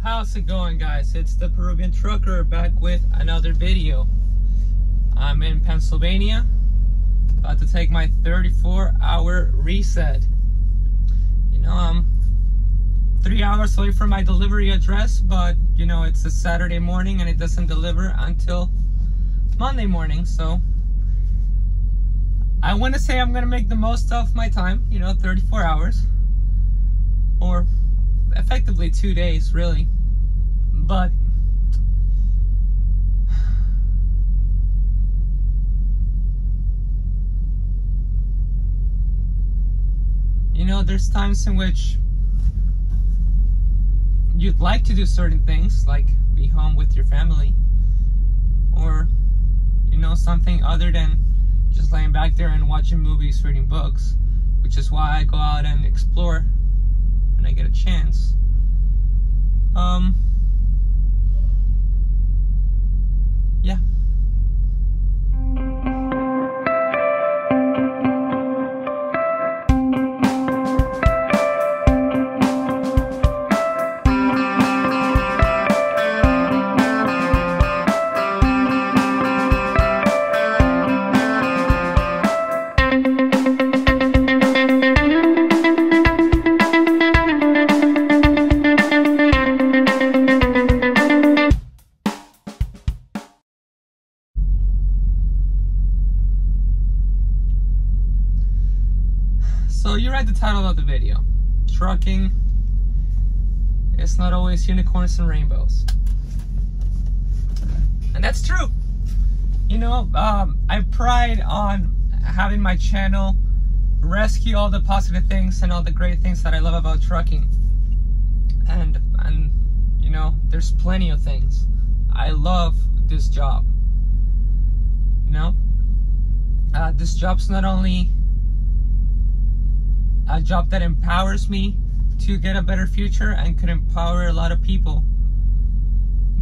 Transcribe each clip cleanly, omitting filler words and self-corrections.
How's it going, guys? It's the Peruvian Trucker back with another video. I'm in Pennsylvania, about to take my 34-hour reset. You know, I'm 3 hours away from my delivery address, but you know, it's a Saturday morning and it doesn't deliver until Monday morning, so I want to say I'm gonna make the most of my time, you know, 34 hours, or effectively 2 days, really. But you know, there's times in which you'd like to do certain things, like be home with your family, or you know, something other than just laying back there and watching movies, reading books, which is why I go out and explore when I get a chance. Yeah. So you read the title of the video. Trucking, it's not always unicorns and rainbows. And that's true. You know, I pride on having my channel rescue all the positive things and all the great things that I love about trucking. And you know, there's plenty of things. I love this job. You know, this job's not only a job that empowers me to get a better future and could empower a lot of people,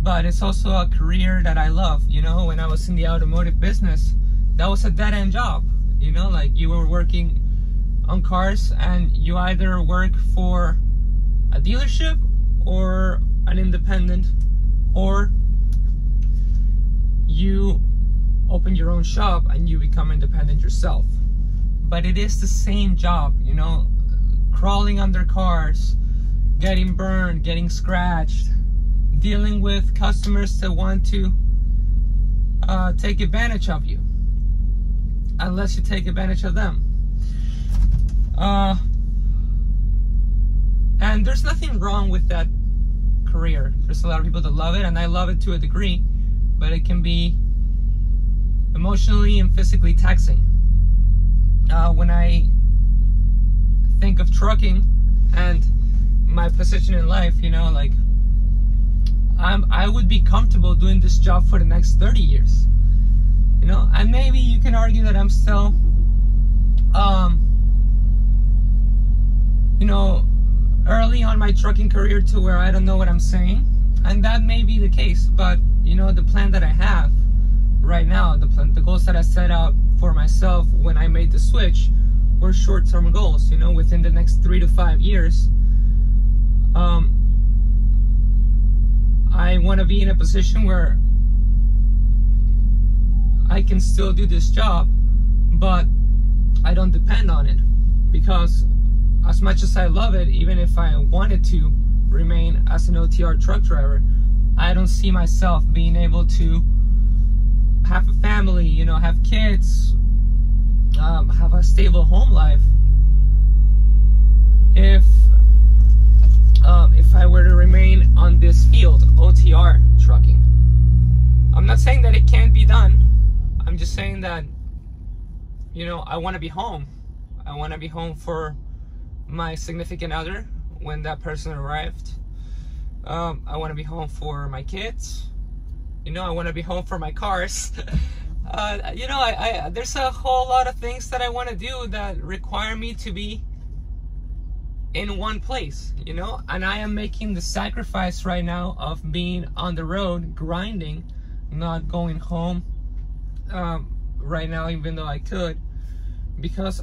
but it's also a career that I love. You know, when I was in the automotive business, that was a dead-end job. You know, like you were working on cars and you either work for a dealership or an independent, or you open your own shop and you become independent yourself. But it is the same job, you know, crawling under cars, getting burned, getting scratched, dealing with customers that want to take advantage of you, unless you take advantage of them. And there's nothing wrong with that career. There's a lot of people that love it, and I love it to a degree, but it can be emotionally and physically taxing. When I think of trucking and my position in life, you know, like I would be comfortable doing this job for the next 30 years, you know, and maybe you can argue that I'm still, you know, early on my trucking career to where I don't know what I'm saying, and that may be the case, but you know, the plan that I have right now, the goals that I set out for myself when I made the switch were short-term goals. You know, within the next 3 to 5 years, I want to be in a position where I can still do this job, but I don't depend on it, because as much as I love it, even if I wanted to remain as an OTR truck driver, I don't see myself being able to have a family, you know, have kids, have a stable home life if I were to remain on this field, OTR trucking. I'm not saying that it can't be done. I'm just saying that, you know, I want to be home. I want to be home for my significant other when that person arrived. I want to be home for my kids. You know, I want to be home for my cars. You know, there's a whole lot of things that I want to do that require me to be in one place, you know, and I am making the sacrifice right now of being on the road, grinding, not going home right now, even though I could, because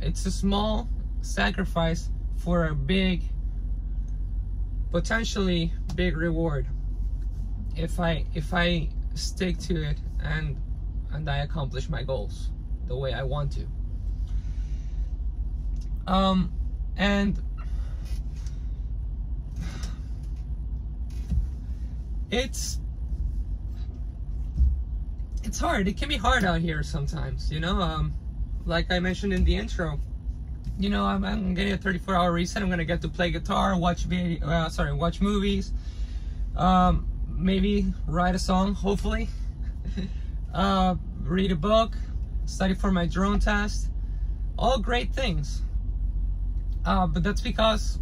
it's a small sacrifice for a big, potentially big reward if I stick to it and I accomplish my goals the way I want to. And it's hard. It can be hard out here sometimes, you know. Like I mentioned in the intro, you know, I'm getting a 34-hour reset. I'm gonna get to play guitar, watch movies, maybe write a song, hopefully, read a book, study for my drone test. All great things. But that's because,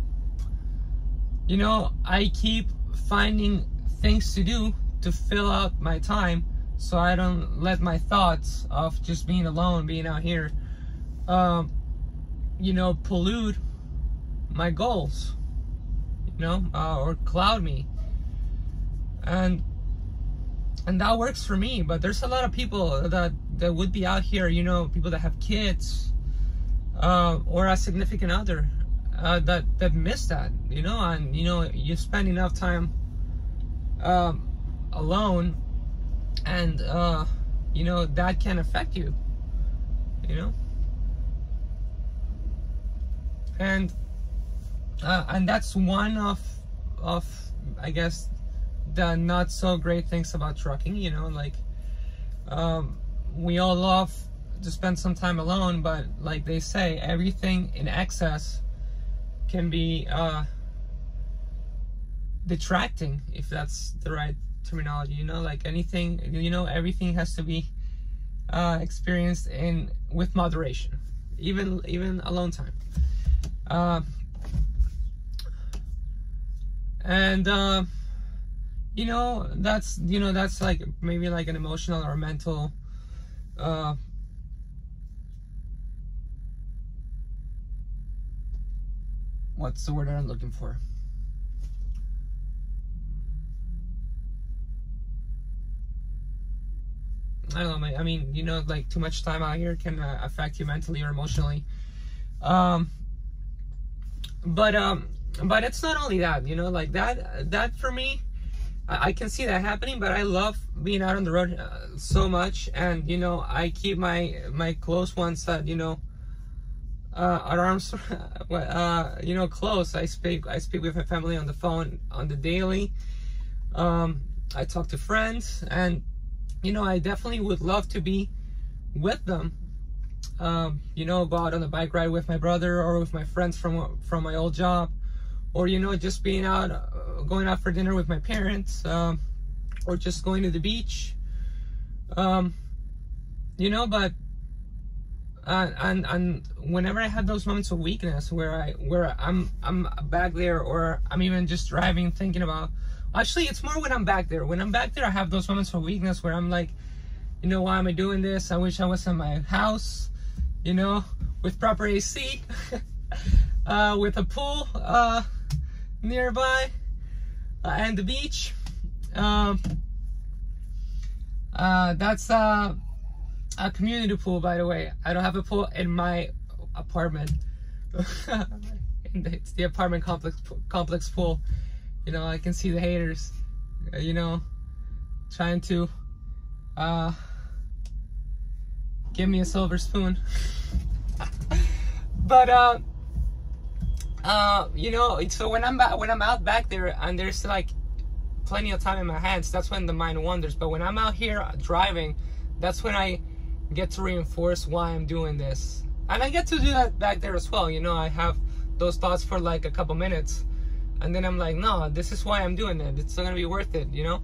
you know, I keep finding things to do to fill out my time, so I don't let my thoughts of just being alone, being out here, you know, pollute my goals, you know, or cloud me. And that works for me. But there's a lot of people that would be out here, you know, people that have kids, or a significant other, that miss that, you know. And you know, you spend enough time alone, and you know, that can affect you, you know. And that's one of I guess the not so great things about trucking, you know. Like, we all love to spend some time alone, but like they say, everything in excess can be detracting, if that's the right terminology, you know. Like anything, you know, everything has to be experienced with moderation, even alone time. You know, that's like maybe like an emotional or mental what's the word that I'm looking for? I don't know, I mean, you know, like too much time out here can affect you mentally or emotionally. But it's not only that, you know, like that for me, I can see that happening, but I love being out on the road so much. And, you know, I keep my close ones that, you know, at arms, you know, close. I speak with my family on the phone on the daily. I talk to friends, and, you know, I definitely would love to be with them. You know, go out on a bike ride with my brother, or with my friends from my old job, or, you know, just being out, going out for dinner with my parents, or just going to the beach, you know. But and whenever I have those moments of weakness where I'm back there, or I'm even just driving thinking about, actually it's more when I'm back there. When I'm back there, I have those moments of weakness where I'm like, you know, why am I doing this? I wish I was in my house, you know, with proper AC, with a pool nearby, and the beach. That's a community pool, by the way. I don't have a pool in my apartment. It's the apartment complex pool. You know, I can see the haters, you know, trying to give me a silver spoon. But you know, so when I'm out back there and there's like plenty of time in my hands, that's when the mind wanders. But when I'm out here driving, that's when I get to reinforce why I'm doing this. And I get to do that back there as well, you know. I have those thoughts for like a couple minutes, and then I'm like, no, this is why I'm doing it. It's not gonna be worth it, you know.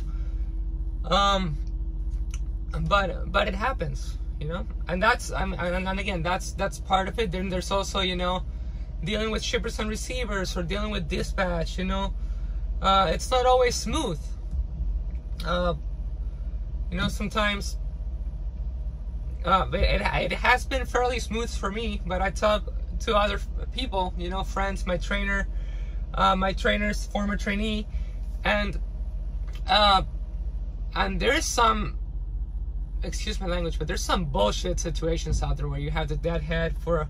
But it happens, you know. And that's and again, that's part of it. Then there's also, you know, dealing with shippers and receivers, or dealing with dispatch, you know. It's not always smooth. You know, sometimes it has been fairly smooth for me, but I talk to other people, you know, friends, my trainer, my trainer's former trainee, and there's some, excuse my language, but there's some bullshit situations out there where you have the deadhead for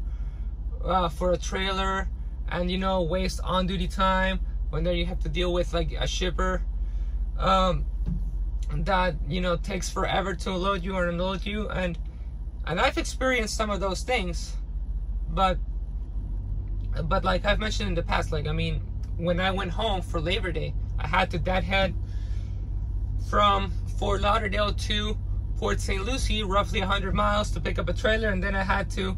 a trailer, and, you know, waste on-duty time, when there you have to deal with like a shipper that, you know, takes forever to load you or unload you, and I've experienced some of those things, but like I've mentioned in the past, like, I mean, when I went home for Labor Day, I had to deadhead from Fort Lauderdale to Port St. Lucie, roughly 100 miles to pick up a trailer, and then I had to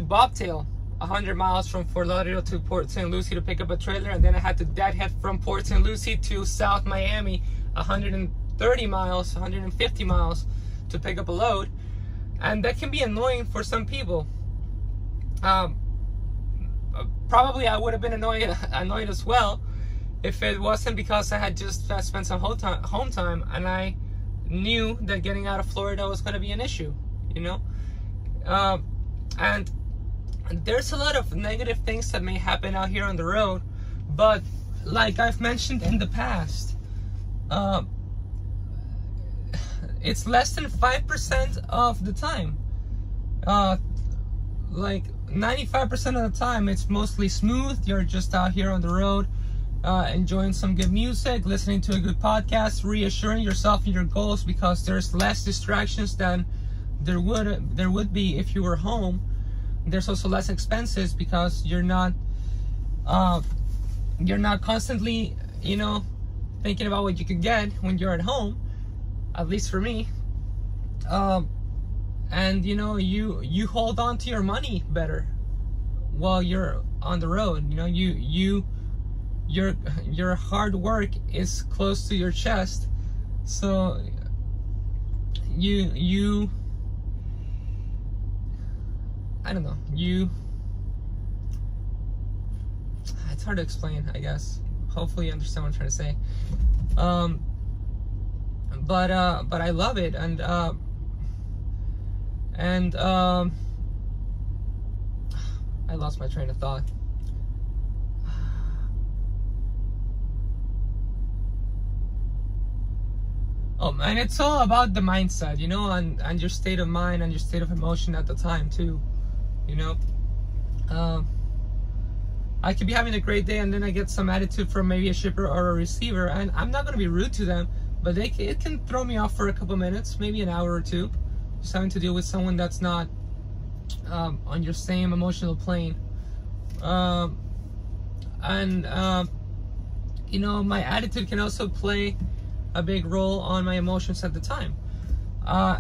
bobtail 100 miles from Fort Lauderdale to Port St. Lucie to pick up a trailer, and then I had to deadhead from Port St. Lucie to South Miami, 130 miles, 150 miles to pick up a load. And that can be annoying for some people. Probably I would have been annoyed as well if it wasn't because I had just spent some home time and I knew that getting out of Florida was going to be an issue, you know. And there's a lot of negative things that may happen out here on the road, but like I've mentioned in the past, it's less than 5% of the time. Like 95% of the time, it's mostly smooth. You're just out here on the road, enjoying some good music, listening to a good podcast, reassuring yourself in your goals, because there's less distractions than there would be if you were home. There's also less expenses because you're not constantly, you know, thinking about what you could get when you're at home, at least for me. And you know, you hold on to your money better while you're on the road. You know, your hard work is close to your chest, so you I don't know, it's hard to explain, I guess. Hopefully you understand what I'm trying to say. But I love it, and I lost my train of thought. Oh, and it's all about the mindset, you know, and your state of mind and your state of emotion at the time too, you know. I could be having a great day and then I get some attitude from maybe a shipper or a receiver, and I'm not going to be rude to them, but it can throw me off for a couple minutes, maybe an hour or two, just having to deal with someone that's not on your same emotional plane. You know, my attitude can also play a big role on my emotions at the time.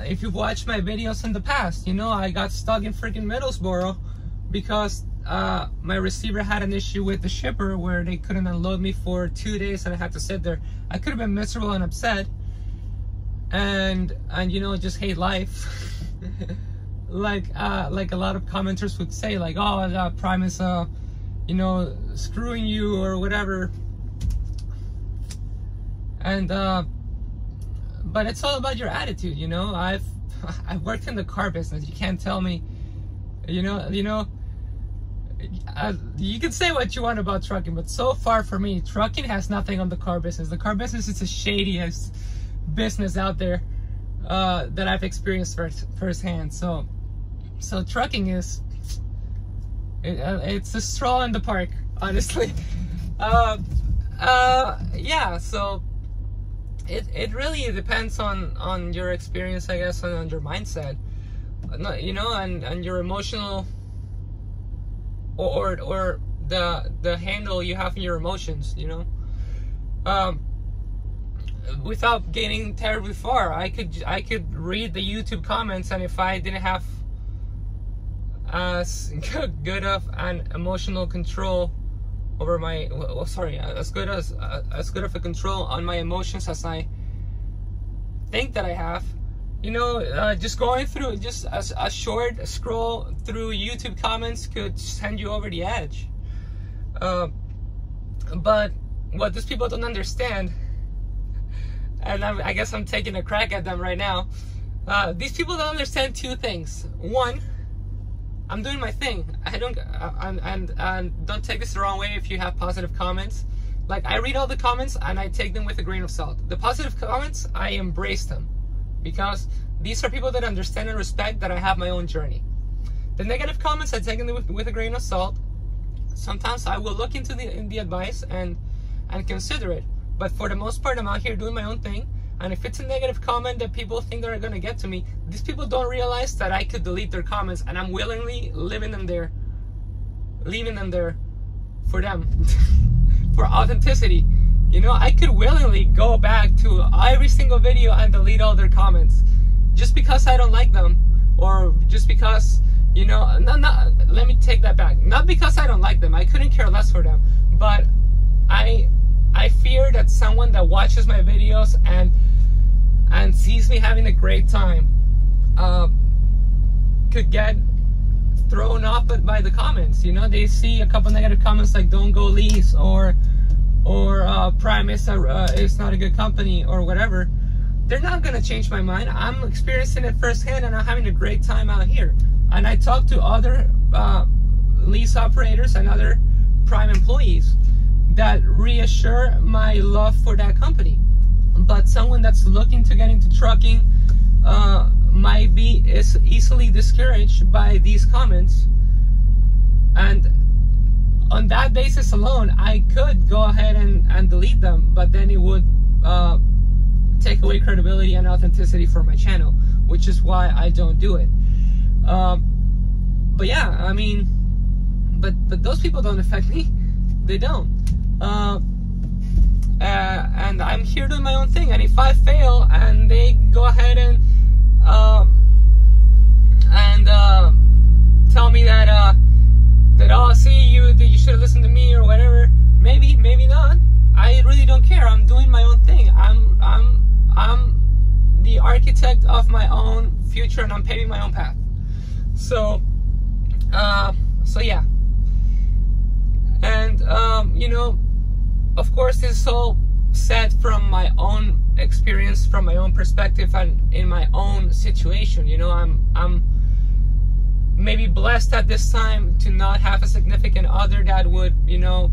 If you've watched my videos in the past, you know, I got stuck in freaking Middlesboro because my receiver had an issue with the shipper where they couldn't unload me for 2 days and I had to sit there. I could have been miserable and upset and you know, just hate life. like a lot of commenters would say, like, oh, Prime is you know, screwing you or whatever. And but it's all about your attitude, you know. I've worked in the car business. You can't tell me, you know, you can say what you want about trucking, but so far for me, trucking has nothing on the car business. The car business is the shadiest business out there that I've experienced firsthand. So trucking is it's a stroll in the park, honestly. Yeah, so it really depends on your experience, I guess, and on your mindset, you know, and your emotional or the handle you have in your emotions, you know. Without getting terribly far, I could read the YouTube comments, and if I didn't have as good of an emotional control over my, as good of a control on my emotions as I think that I have, you know, just going through just a short scroll through YouTube comments could send you over the edge. But what these people don't understand, and I guess I'm taking a crack at them right now, these people don't understand two things. One, I'm doing my thing. And don't take this the wrong way if you have positive comments. Like, I read all the comments and I take them with a grain of salt. The positive comments, I embrace them, because these are people that understand and respect that I have my own journey. The negative comments, I take them with a grain of salt. sometimes I will look into the advice and consider it. But for the most part, I'm out here doing my own thing. And if it's a negative comment that people think they're gonna get to me, these people don't realize that I could delete their comments, and I'm willingly leaving them there for them, for authenticity. You know, I could willingly go back to every single video and delete all their comments just because I don't like them, or just because, you know, let me take that back. Not because I don't like them, I couldn't care less for them, but I fear that someone that watches my videos and sees me having a great time could get thrown off by the comments. You know, they see a couple negative comments like "Don't go lease" or "Prime is not a good company" or whatever. They're not gonna change my mind. I'm experiencing it firsthand, and I'm having a great time out here. And I talk to other lease operators and other Prime employees that reassure my love for that company. But someone that's looking to get into trucking might be easily discouraged by these comments, and on that basis alone, I could go ahead and delete them, but then it would take away credibility and authenticity for my channel, which is why I don't do it. But yeah, I mean, but those people don't affect me. They don't. And I'm here doing my own thing, and if I fail and they go ahead and tell me that oh, see, you should have listened to me or whatever, maybe not. I really don't care. I'm doing my own thing. I'm the architect of my own future, and I'm paving my own path. So yeah. And you know, of course, this is all said from my own experience, from my own perspective, and in my own situation. You know, I'm maybe blessed at this time to not have a significant other that would, you know,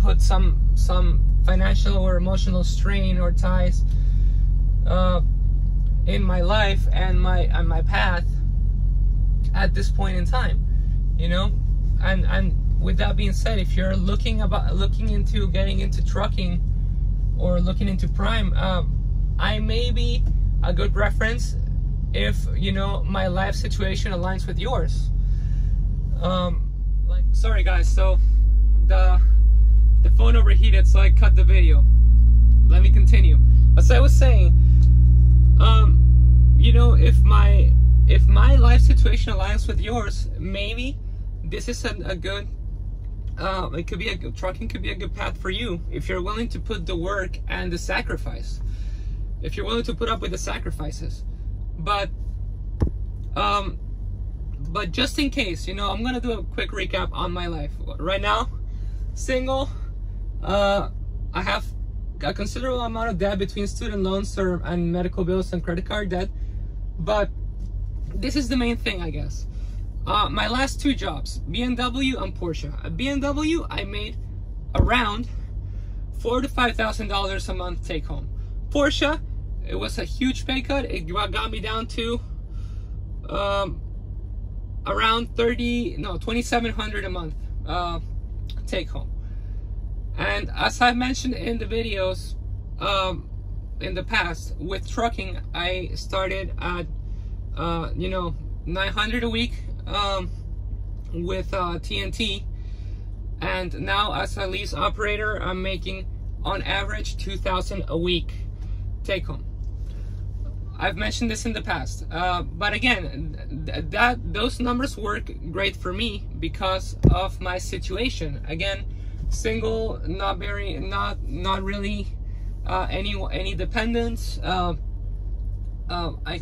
put some financial or emotional strain or ties in my life and my path at this point in time. You know, and with that being said, if you're looking into getting into trucking or looking into Prime, I may be a good reference if, you know, my life situation aligns with yours. Sorry guys, so the phone overheated, so I cut the video. Let me continue. As I was saying, you know, if my life situation aligns with yours, maybe this is a good it could be trucking could be a good path for you if you're willing to put the work and the sacrifice, if you're willing to put up with the sacrifices. But just in case, you know, I'm gonna do a quick recap on my life. Right now, single. I have a considerable amount of debt between student loans and medical bills and credit card debt, but this is the main thing, I guess. My last two jobs, BMW and Porsche. At BMW, I made around $4,000 to $5,000 a month take home. Porsche, it was a huge pay cut. It got me down to around $2,700 a month take home. And as I mentioned in the videos in the past, with trucking, I started at you know, $900 a week with TNT, and now as a lease operator, I'm making on average $2,000 a week take home. I've mentioned this in the past, but again, those numbers work great for me because of my situation. Again, single, not really any dependents. I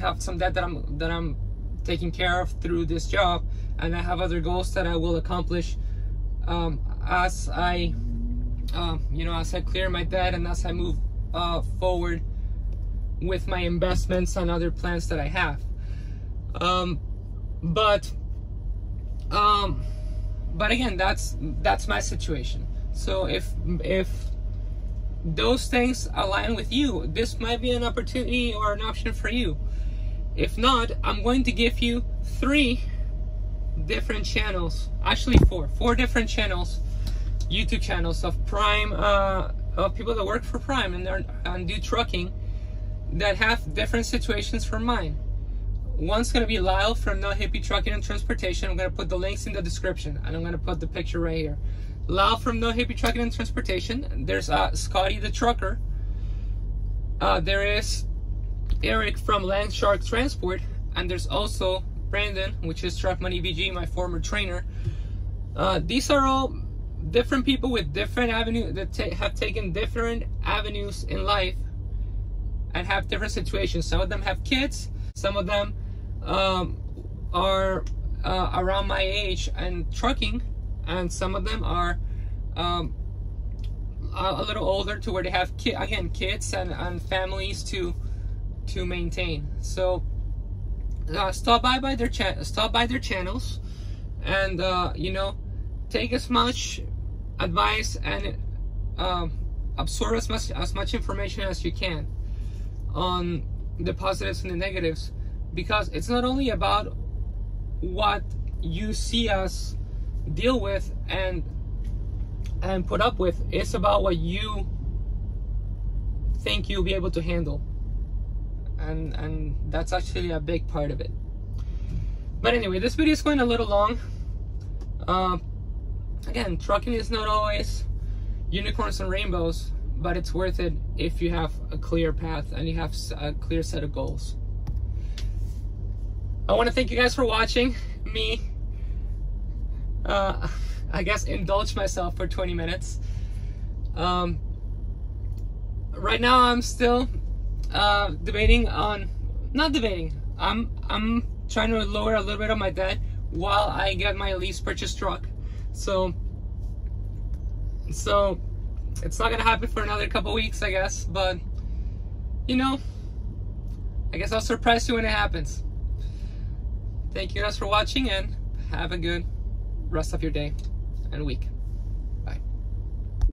have some debt that I'm taking care of through this job, and I have other goals that I will accomplish as I you know, as I clear my debt and as I move forward with my investments and other plans that I have. But again, that's my situation. So if those things align with you, this might be an opportunity or an option for you. If not, I'm going to give you 3 different channels, actually four different channels, YouTube channels of Prime, of people that work for Prime and do trucking, that have different situations from mine. One's gonna be Lyle from No Hippie Trucking and Transportation. I'm gonna put the links in the description, and I'm gonna put the picture right here. Lyle from No Hippie Trucking and Transportation. There's Scotty The Trucker. There is Eric from Land Shark Transport, and there's also Brandon, which is Truckmoneybg, my former trainer. These are all different people with different avenues that have taken different avenues in life and have different situations. Some of them have kids, some of them are around my age and trucking, and some of them are a little older to where they have kids and families to maintain. So stop by their channels, and you know, take as much advice and absorb as much information as you can on the positives and the negatives, because it's not only about what you see us deal with and put up with, it's about what you think you'll be able to handle, and that's actually a big part of it. But anyway, this video is going a little long. Again, trucking is not always unicorns and rainbows, but it's worth it if you have a clear path and you have a clear set of goals. I want to thank you guys for watching me, I guess, indulge myself for 20 minutes. Right now I'm still debating on, not debating, I'm trying to lower a little bit of my debt while I get my lease purchase truck. So it's not gonna happen for another couple weeks, I guess, but you know, I guess I'll surprise you when it happens. Thank you guys for watching, and have a good rest of your day and week.